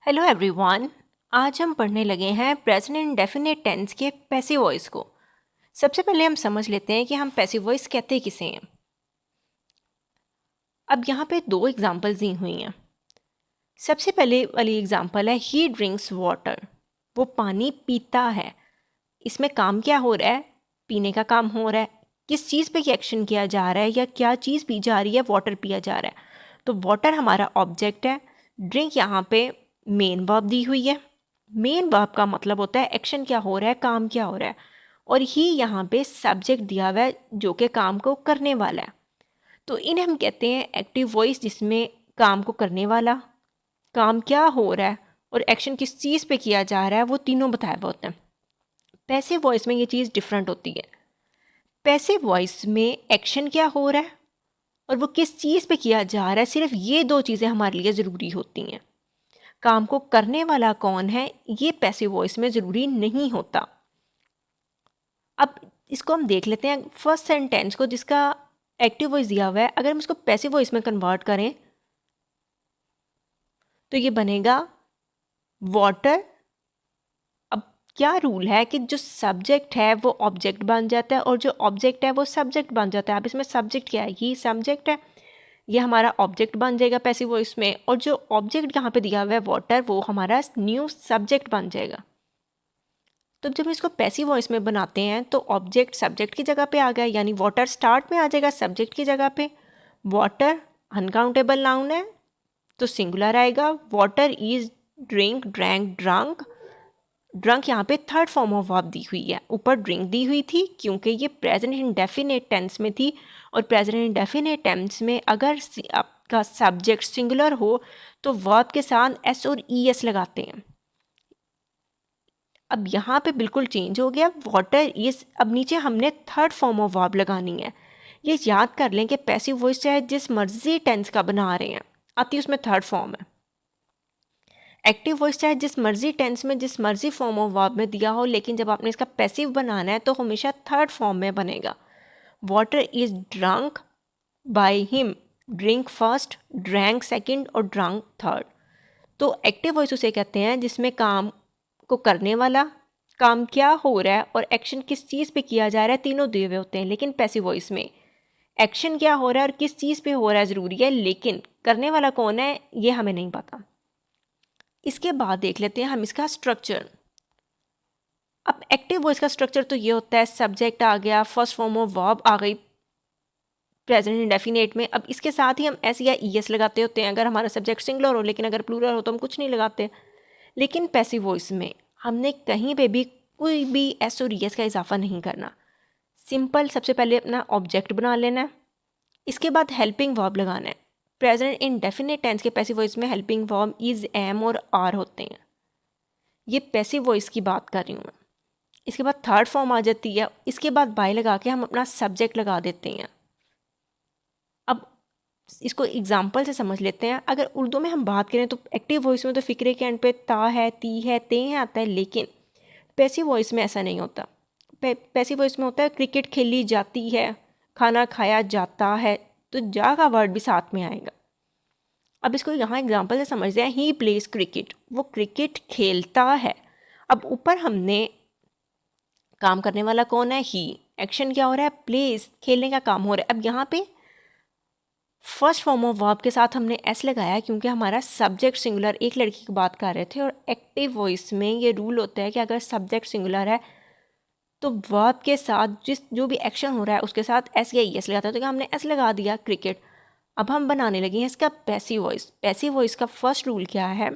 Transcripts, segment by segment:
Hello everyone. आज हम पढ़ने लगे हैं प्रेजेंट इंडेफिनिट टेंस के पैसिव वॉइस को। सबसे पहले हम समझ लेते हैं कि हम पैसिव वॉइस कहते किसे हैं। अब यहाँ पे दो एग्जांपल्स दी हुई हैं। सबसे पहले वाली एग्जांपल है ही ड्रिंक्स वाटर, वो पानी पीता है। इसमें काम क्या हो रहा है? पीने का काम हो रहा है। किस चीज़ पे एक्शन किया जा रहा है या क्या चीज़ पी जा रही है? वाटर पिया जा रहा है। तो वाटर हमारा ऑब्जेक्ट है। ड्रिंक यहाँ पे मेन वर्ब दी हुई है। मेन वर्ब का मतलब होता है एक्शन क्या हो रहा है, काम क्या हो रहा है। और ही यहाँ पे सब्जेक्ट दिया हुआ है जो कि काम को करने वाला है। तो इन्हें हम कहते हैं एक्टिव वॉइस, जिसमें काम को करने वाला, काम क्या हो रहा है और एक्शन किस चीज़ पे किया जा रहा है, वो तीनों बताए हुए होते हैं। पैसिव वॉइस में ये चीज़ डिफरेंट होती है। पैसिव वॉइस में एक्शन क्या हो रहा है और वो किस चीज़ पे किया जा रहा है, सिर्फ ये दो चीज़ें हमारे लिए ज़रूरी होती हैं। काम को करने वाला कौन है, ये पैसिव वॉइस में ज़रूरी नहीं होता। अब इसको हम देख लेते हैं फर्स्ट सेंटेंस को, जिसका एक्टिव वॉइस दिया हुआ है। अगर हम इसको पैसिव वॉइस में कन्वर्ट करें तो ये बनेगा वाटर। अब क्या रूल है कि जो सब्जेक्ट है वो ऑब्जेक्ट बन जाता है और जो ऑब्जेक्ट है वो सब्जेक्ट बन जाता है। अब इसमें सब्जेक्ट क्या है? ये सब्जेक्ट है, ये हमारा ऑब्जेक्ट बन जाएगा पैसिव वॉइस में। और जो ऑब्जेक्ट यहाँ पे दिया हुआ है वाटर, वो हमारा न्यू सब्जेक्ट बन जाएगा। तो जब इसको पैसिव वॉइस में बनाते हैं तो ऑब्जेक्ट सब्जेक्ट की जगह पे आ गया, यानी वाटर स्टार्ट में आ जाएगा सब्जेक्ट की जगह पे। वाटर अनकाउंटेबल नाउन है तो सिंगुलर आएगा। Water is drink, drank, drunk. Drunk यहाँ पे थर्ड फॉर्म ऑफ वर्ब दी हुई है। ऊपर ड्रिंक दी हुई थी क्योंकि ये प्रेजेंट इंडेफिनिट टेंस में थी, और प्रेजेंट इंडेफिनिट टेंस में अगर आपका सब्जेक्ट सिंगुलर हो तो वर्ब के साथ एस और ई एस लगाते हैं। अब यहाँ पे बिल्कुल चेंज हो गया। वाटर इज, अब नीचे हमने थर्ड फॉर्म ऑफ वर्ब लगानी है। ये याद कर लें कि पैसिव वॉइस चाहे जिस मर्जी टेंस का बना रहे हैं, आती उसमें थर्ड फॉर्म है। एक्टिव वॉइस चाहे जिस मर्जी टेंस में जिस मर्जी फॉर्म ऑफ वर्ब में दिया हो, लेकिन जब आपने इसका पैसिव बनाना है तो हमेशा थर्ड फॉर्म में बनेगा। Water is drunk by him. Drink first, drank second और ड्रंक थर्ड। तो एक्टिव वॉइस उसे कहते हैं जिसमें काम को करने वाला, काम क्या हो रहा है और एक्शन किस चीज़ पे किया जा रहा है, तीनों दिए हुए होते हैं। लेकिन पैसिव वॉइस में एक्शन क्या हो रहा है और किस चीज़ पे हो रहा है ज़रूरी है, लेकिन करने वाला कौन है ये हमें नहीं पता। इसके बाद देख लेते हैं हम इसका स्ट्रक्चर। अब एक्टिव वॉइस का स्ट्रक्चर तो ये होता है, सब्जेक्ट आ गया, फर्स्ट फॉर्म ऑफ वर्ब आ गई प्रेजेंट इंडेफिनेट में। अब इसके साथ ही हम एस या ई एस लगाते होते हैं अगर हमारा सब्जेक्ट सिंगुलर हो, लेकिन अगर प्लूरल हो तो हम कुछ नहीं लगाते। लेकिन पैसिव वॉइस में हमने कहीं पे भी कोई भी एस और ई एस का इजाफा नहीं करना। सिंपल सबसे पहले अपना ऑब्जेक्ट बना लेना है, इसके बाद हेल्पिंग वर्ब लगाना है। प्रेजेंट इंडेफिनिट टेंस के पैसिव वॉइस में हेल्पिंग वर्ब इज, एम और आर होते हैं। ये पैसिव वॉइस की बात कर रही हूँ मैं। इसके बाद थर्ड फॉर्म आ जाती है, इसके बाद बाय लगा के हम अपना सब्जेक्ट लगा देते हैं। अब इसको एग्जाम्पल से समझ लेते हैं। अगर उर्दू में हम बात करें तो एक्टिव वॉइस में तो फ़िक्रे के एंड पे ता है, ती है, ते है आता है, लेकिन पैसिव वॉइस में ऐसा नहीं होता। पैसिव वॉइस में होता है क्रिकेट खेली जाती है, खाना खाया जाता है, तो जा का वर्ड भी साथ में आएगा। अब इसको यहाँ एग्जाम्पल से समझते हैं। ही प्लेस क्रिकेट, वो क्रिकेट खेलता है। अब ऊपर हमने काम करने वाला कौन है? ही। एक्शन क्या हो रहा है? प्लेस, खेलने का काम हो रहा है। अब यहाँ पे फर्स्ट फॉर्म ऑफ वर्ब के साथ हमने एस लगाया क्योंकि हमारा सब्जेक्ट सिंगुलर, एक लड़की की बात कर रहे थे। और एक्टिव वॉइस में ये रूल होता है कि अगर सब्जेक्ट सिंगुलर है तो वर्ब के साथ जो भी एक्शन हो रहा है उसके साथ एस या ई एस लगाता है। तो क्या हमने एस लगा दिया, क्रिकेट। अब हम बनाने लगे हैं इसका पैसिव वॉइस। पैसिव वॉइस का फर्स्ट रूल क्या है?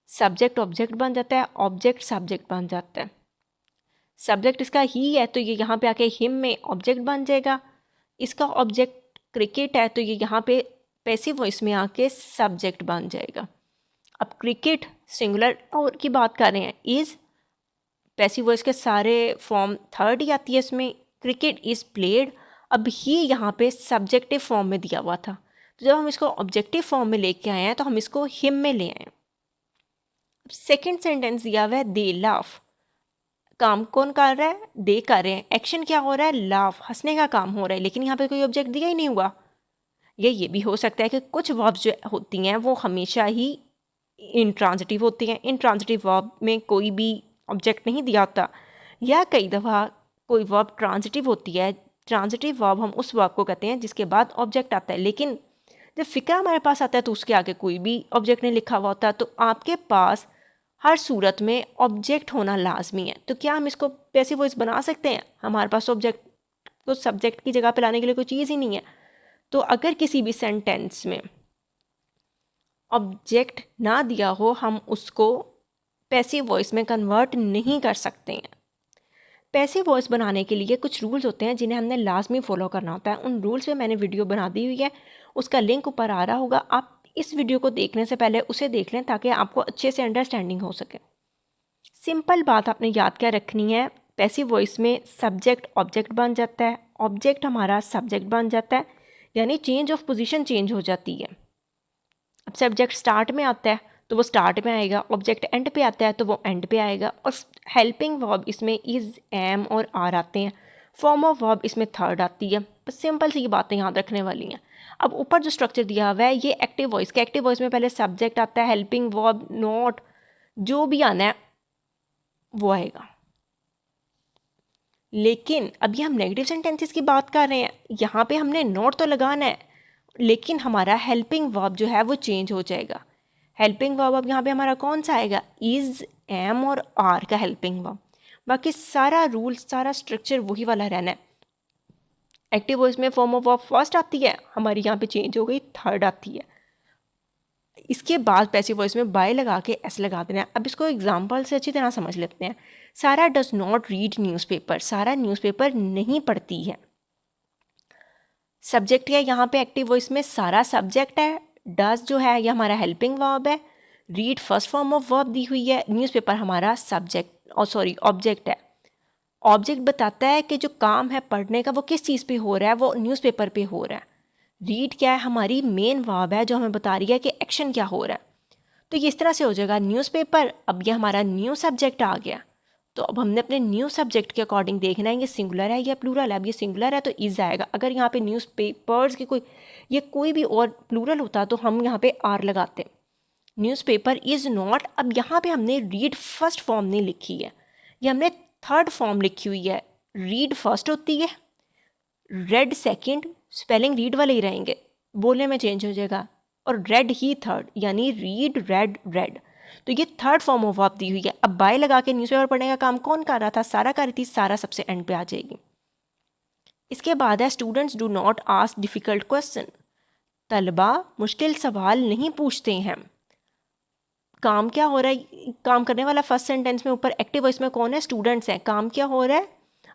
सब्जेक्ट ऑब्जेक्ट बन जाता है, ऑब्जेक्ट सब्जेक्ट बन जाता है। सब्जेक्ट इसका ही है तो ये यहाँ पे आके हिम में ऑब्जेक्ट बन जाएगा। इसका ऑब्जेक्ट क्रिकेट है तो ये यहाँ पे पैसिव वॉइस में आके सब्जेक्ट बन जाएगा। अब क्रिकेट सिंगुलर और की बात कर रहे हैं, इज़ पैसिव वॉइस के सारे फॉर्म थर्ड ही आती है इसमें। Cricket is played. अब ही यहाँ पे सब्जेक्टिव फॉर्म में दिया हुआ था, तो जब हम इसको ऑब्जेक्टिव फॉर्म में लेके आए हैं तो हम इसको हिम में ले आए। सेकेंड सेंटेंस दिया हुआ है दे लाफ। काम कौन कर रहा है? दे कर रहे हैं। एक्शन क्या हो रहा है? लाफ, हंसने का काम हो रहा है, लेकिन यहाँ पे कोई ऑब्जेक्ट दिया ही नहीं हुआ। ये भी हो सकता है कि कुछ वर्ब्स जो होती हैं वो हमेशा ही इंट्रांजिटिव होती हैं। इंट्रांजिटिव वर्ब में कोई भी ऑब्जेक्ट नहीं दिया होता, या कई दफ़ा कोई वर्ब ट्रांजिटिव होती है। ट्रांजिटिव वर्ब हम उस वर्ब को कहते हैं जिसके बाद ऑब्जेक्ट आता है, लेकिन जब फ़िक्रा हमारे पास आता है तो उसके आगे कोई भी ऑब्जेक्ट नहीं लिखा हुआ होता, तो आपके पास हर सूरत में ऑब्जेक्ट होना लाजमी है। तो क्या हम इसको पैसिव वॉइस बना सकते हैं? हमारे पास ऑब्जेक्ट को सब्जेक्ट की जगह पे लाने के लिए कोई चीज़ ही नहीं है। तो अगर किसी भी सेंटेंस में ऑब्जेक्ट ना दिया हो, हम उसको पैसिव वॉइस में कन्वर्ट नहीं कर सकते हैं। पैसिव वॉइस बनाने के लिए कुछ रूल्स होते हैं जिन्हें हमने लाजमी फॉलो करना होता है। उन रूल्स पे मैंने वीडियो बना दी हुई है, उसका लिंक ऊपर आ रहा होगा। आप इस वीडियो को देखने से पहले उसे देख लें ताकि आपको अच्छे से अंडरस्टैंडिंग हो सके। सिंपल बात आपने याद क्या रखनी है, पैसिव वॉइस में सब्जेक्ट ऑब्जेक्ट बन जाता है, ऑब्जेक्ट हमारा सब्जेक्ट बन जाता है, यानी चेंज ऑफ पोजीशन चेंज हो जाती है। अब सब्जेक्ट स्टार्ट में आता है तो वो स्टार्ट में आएगा, ऑब्जेक्ट एंड पे आता है तो वो एंड पे आएगा। और हेल्पिंग वर्ब इसमें इज़, एम और आर आते हैं। फॉर्म ऑफ वर्ब इसमें थर्ड आती है। बस सिंपल सी बातें याद रखने वाली हैं। अब ऊपर जो स्ट्रक्चर दिया हुआ है ये एक्टिव वॉइस का। एक्टिव वॉइस में पहले सब्जेक्ट आता है, हेल्पिंग वर्ब, नॉट, जो भी आना है वो आएगा। लेकिन अभी हम नेगेटिव सेंटेंसेस की बात कर रहे हैं, यहाँ पे हमने नॉट तो लगाना है, लेकिन हमारा हेल्पिंग वर्ब जो है वो चेंज हो जाएगा। हेल्पिंग वर्ब अब यहाँ पे हमारा कौन सा आएगा? इज़, एम और आर का हेल्पिंग वर्ब। बाकी सारा रूल, सारा स्ट्रक्चर वही वाला रहना है। एक्टिव वॉइस में फॉर्म ऑफ वर्ब फर्स्ट आती है, हमारी यहाँ पे चेंज हो गई, थर्ड आती है। इसके बाद पैसिव वॉइस में बाय लगा के एस लगा देना है। अब इसको एग्जाम्पल से अच्छी तरह समझ लेते हैं। सारा डज नॉट रीड न्यूज़पेपर, सारा न्यूज़पेपर नहीं पढ़ती है। सब्जेक्ट है यहाँ पे एक्टिव वॉइस में, सारा सब्जेक्ट है, डज जो है ये हमारा हेल्पिंग वर्ब है, read first form of verb दी हुई है, न्यूज़पेपर हमारा सब्जेक्ट ऑब्जेक्ट है। ऑब्जेक्ट बताता है कि जो काम है पढ़ने का वो किस चीज़ पे हो रहा है, वो न्यूज़पेपर पे हो रहा है। रीड क्या है? हमारी मेन वर्ब है जो हमें बता रही है कि एक्शन क्या हो रहा है। तो ये इस तरह से हो जाएगा न्यूज़पेपर। अब ये हमारा न्यू सब्जेक्ट आ गया, तो अब हमने अपने न्यू सब्जेक्ट के अकॉर्डिंग देखना है ये सिंगुलर है या प्लूरल है। अब ये सिंगुलर है तो इज़ आएगा। अगर यहाँ पे न्यूज़पेपर्स की कोई भी और प्लूरल होता तो हम यहाँ पे आर लगाते। Newspaper is not. अब यहाँ पे हमने रीड फर्स्ट फॉर्म नहीं लिखी है, ये हमने थर्ड फॉर्म लिखी हुई है। रीड फर्स्ट होती है, रेड सेकंड, स्पेलिंग रीड वाले ही रहेंगे, बोलने में चेंज हो जाएगा, और रेड ही थर्ड, यानी रीड, रेड, रेड। तो ये थर्ड फॉर्म ऑफ वर्ब दी हुई है। अब बाय लगा के न्यूज़पेपर पढ़ने का काम कौन कर रहा था? सारा कर रही थी, सारा सबसे एंड पे आ जाएगी। इसके बाद है students do not ask difficult question, तलबा मुश्किल सवाल नहीं पूछते हैं। काम क्या हो रहा है? काम करने वाला फर्स्ट सेंटेंस में ऊपर एक्टिव वॉइस में कौन है? स्टूडेंट्स हैं। काम क्या हो रहा है?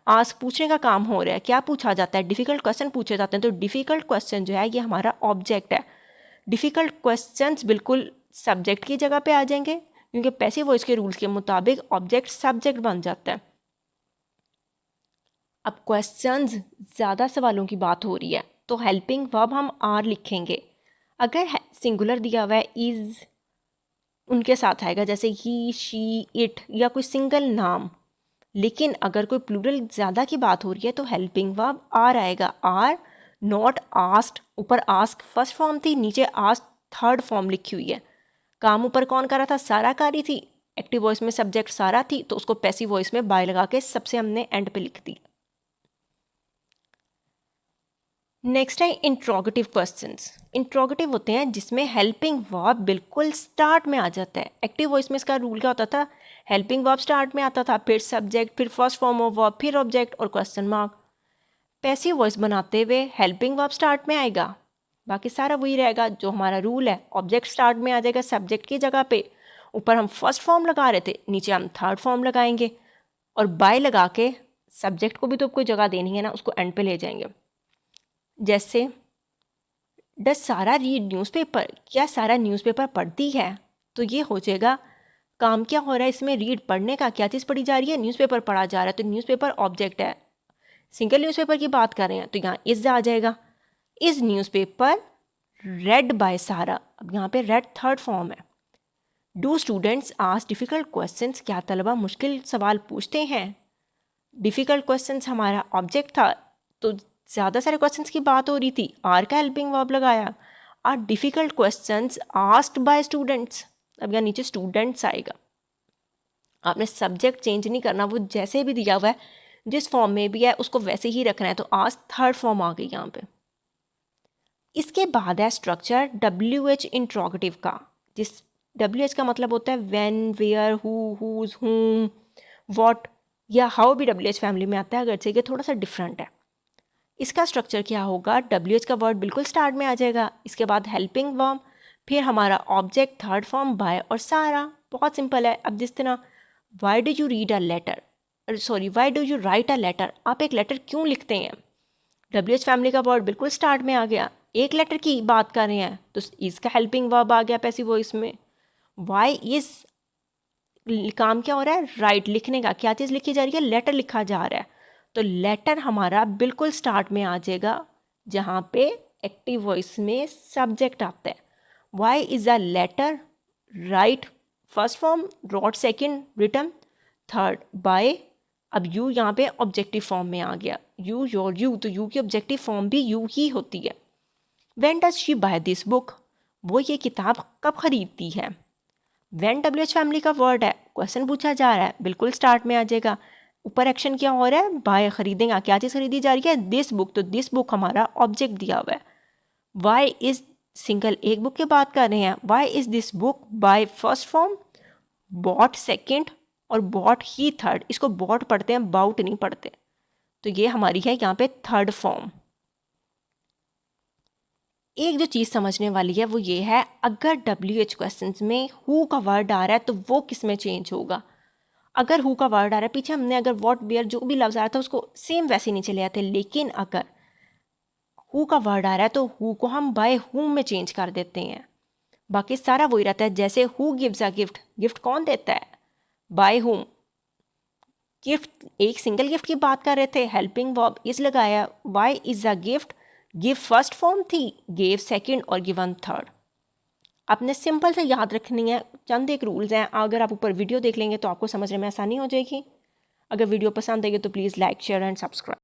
आस्क, पूछने का काम हो रहा है। क्या पूछा जाता है? डिफ़िकल्ट क्वेश्चन पूछे जाते हैं। तो डिफ़िकल्ट क्वेश्चन जो है ये हमारा ऑब्जेक्ट है। डिफ़िकल्ट क्वेश्चंस बिल्कुल सब्जेक्ट की जगह पे आ जाएंगे, क्योंकि पैसिव वॉइस के रूल्स के मुताबिक ऑब्जेक्ट सब्जेक्ट बन जाता है। अब क्वेश्चंस, ज़्यादा सवालों की बात हो रही है तो हेल्पिंग वर्ब हम आर लिखेंगे। अगर सिंगुलर दिया हुआ है इज़, उनके साथ आएगा, जैसे ही, शी, इट या कोई सिंगल नाम। लेकिन अगर कोई प्लूरल ज़्यादा की बात हो रही है तो हेल्पिंग वर्ब आर आएगा। आर, नॉट, आस्क्ड, ऊपर आस्क फर्स्ट फॉर्म थी, नीचे आस्क थर्ड फॉर्म लिखी हुई है। काम ऊपर कौन कर रहा था? सारा कर रही थी। एक्टिव वॉइस में सब्जेक्ट सारा थी तो उसको पैसिव वॉइस में बाय लगा के सबसे हमने एंड पे लिख दी। नेक्स्ट है इंट्रोगेटिव क्वेश्चंस। इंट्रोगेटिव होते हैं जिसमें हेल्पिंग वर्ब बिल्कुल स्टार्ट में आ जाता है। एक्टिव वॉइस में इसका रूल क्या होता था? हेल्पिंग वर्ब स्टार्ट में आता था, फिर सब्जेक्ट, फिर फर्स्ट फॉर्म ऑफ वर्ब, फिर ऑब्जेक्ट और क्वेश्चन मार्क। पैसिव वॉइस बनाते हुए हेल्पिंग वर्ब स्टार्ट में आएगा, बाकी सारा वही रहेगा जो हमारा रूल है। ऑब्जेक्ट स्टार्ट में आ जाएगा सब्जेक्ट की जगह पे, ऊपर हम फर्स्ट फॉर्म लगा रहे थे, नीचे हम थर्ड फॉर्म लगाएंगे, और बाय लगा के सब्जेक्ट को भी तो कोई जगह देनी है ना, उसको एंड पे ले जाएंगे। जैसे डज सारा रीड न्यूज़पेपर, क्या सारा न्यूज़पेपर पढ़ती है? तो ये हो जाएगा काम क्या हो रहा है इसमें? रीड, पढ़ने का। क्या चीज़ पढ़ी जा रही है? न्यूज़पेपर पढ़ा जा रहा है, तो न्यूज़पेपर ऑब्जेक्ट है। सिंगल न्यूज़पेपर की बात कर रहे हैं तो यहाँ इज़ आ जाएगा। इज़ न्यूज़पेपर रेड बाय सारा, अब यहाँ पे रेड थर्ड फॉर्म है। Do students ask difficult questions, क्या तलबा मुश्किल सवाल पूछते हैं? डिफ़िकल्ट क्वेश्चंस हमारा ऑब्जेक्ट था, तो ज़्यादा सारे क्वेश्चंस की बात हो रही थी, आर का हेल्पिंग वर्ब लगाया। Are difficult questions asked by students, अब यहाँ नीचे स्टूडेंट्स आएगा। आपने सब्जेक्ट चेंज नहीं करना, वो जैसे भी दिया हुआ है जिस फॉर्म में भी है उसको वैसे ही रखना है। तो आज थर्ड फॉर्म आ गई यहाँ पे। इसके बाद है स्ट्रक्चर WH इंट्रोगेटिव का, जिस WH का मतलब होता है व्हेन, वेयर, हुज, हुम, व्हाट या हाउ भी WH फैमिली में आता है, अगरचे ये थोड़ा सा डिफरेंट है। इसका स्ट्रक्चर क्या होगा, WH का वर्ड बिल्कुल स्टार्ट में आ जाएगा, इसके बाद हेल्पिंग वर्ब, फिर हमारा ऑब्जेक्ट थर्ड फॉर्म बाय और सारा। बहुत सिंपल है। अब जिस तरह why do you read a letter, sorry why do you write a letter, आप एक लेटर क्यों लिखते हैं, WH फैमिली का वर्ड बिल्कुल स्टार्ट में आ गया। एक लेटर की बात कर रहे हैं तो इसका हेल्पिंग वर्ब आ गया पैसिव वॉइस में। वाई इज, काम क्या हो रहा है, राइट लिखने का, क्या चीज़ लिखी जा रही है, लेटर लिखा जा रहा है। तो लेटर हमारा बिल्कुल स्टार्ट में आ जाएगा जहाँ पे एक्टिव वॉइस में सब्जेक्ट आता है। Why is a letter, write first form, wrote second, written third, by. अब यू यहाँ पे ऑब्जेक्टिव फॉर्म में आ गया, यू, योर, यू, तो यू की ऑब्जेक्टिव फॉर्म भी यू ही होती है। When does she buy this book, वो ये किताब कब खरीदती है। व्हेन WH फैमिली का वर्ड है, क्वेश्चन पूछा जा रहा है, बिल्कुल स्टार्ट में आ जाएगा। ऊपर एक्शन क्या हो रहा है, बाय खरीदेगा, क्या चीज़ खरीदी जा रही है, दिस बुक, तो दिस बुक हमारा ऑब्जेक्ट दिया हुआ है। वाई इज, सिंगल एक बुक की बात कर रहे हैं, why is this book buy first form, bought second और बॉट ही थर्ड। इसको बॉट पढ़ते हैं, बाउट नहीं पढ़ते। तो ये हमारी है यहाँ पे थर्ड फॉर्म। एक जो चीज़ समझने वाली है वो ये है, अगर WH क्वेश्चंस में हु का वर्ड आ रहा है तो वो किस में चेंज होगा। अगर हु का वर्ड आ रहा है, पीछे हमने अगर व्हाट, वेयर जो भी लफ्ज़ आ रहा था उसको सेम वैसे नहीं चले आते, लेकिन अगर हु का वर्ड आ रहा है तो हु को हम बाय हुम में चेंज कर देते हैं। बाकी सारा वही रहता है। जैसे who gives a gift, gift कौन देता है, बाय हुम। गिफ्ट, एक सिंगल गिफ्ट की बात कर रहे थे, हेल्पिंग वर्ब इज लगाया, why is a gift, give first form थी, गेव सेकंड और गिवन थर्ड। आपने सिंपल से याद रखनी है, चंद एक रूल्स हैं, अगर आप ऊपर वीडियो देख लेंगे तो आपको समझने में आसानी हो जाएगी। अगर वीडियो पसंद आएगी तो please like, share and subscribe.